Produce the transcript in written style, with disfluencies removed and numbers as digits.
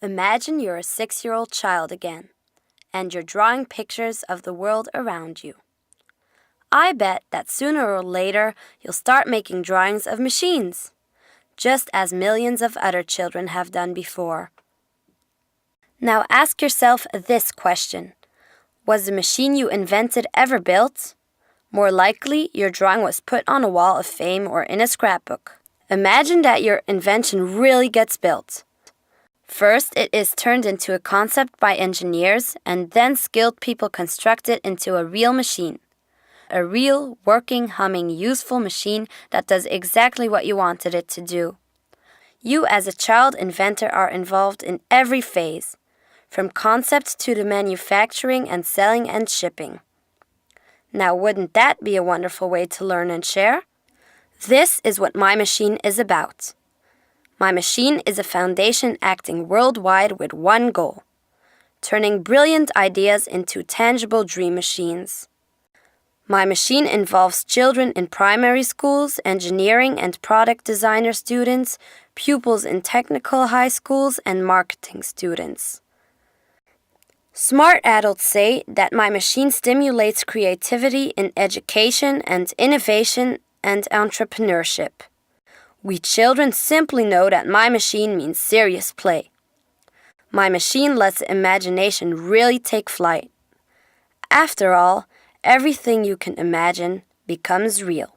Imagine you're a 6-year-old child again, and you're drawing pictures of the world around you. I bet that sooner or later you'll start making drawings of machines, just as millions of other children have done before. Now ask yourself this question. Was the machine you invented ever built? More likely, your drawing was put on a wall of fame or in a scrapbook. Imagine that your invention really gets built. First, it is turned into a concept by engineers, and then skilled people construct it into a real machine. A real, working, humming, useful machine that does exactly what you wanted it to do. You as a child inventor are involved in every phase, from concept to the manufacturing and selling and shipping. Now, wouldn't that be a wonderful way to learn and share? This is what MyMachine is about. MyMachine is a foundation acting worldwide with one goal: turning brilliant ideas into tangible dream machines. MyMachine involves children in primary schools, engineering and product designer students, pupils in technical high schools, and marketing students. Smart adults say that MyMachine stimulates creativity in education and innovation and entrepreneurship. We children simply know that MyMachine means serious play. MyMachine lets the imagination really take flight. After all, everything you can imagine becomes real.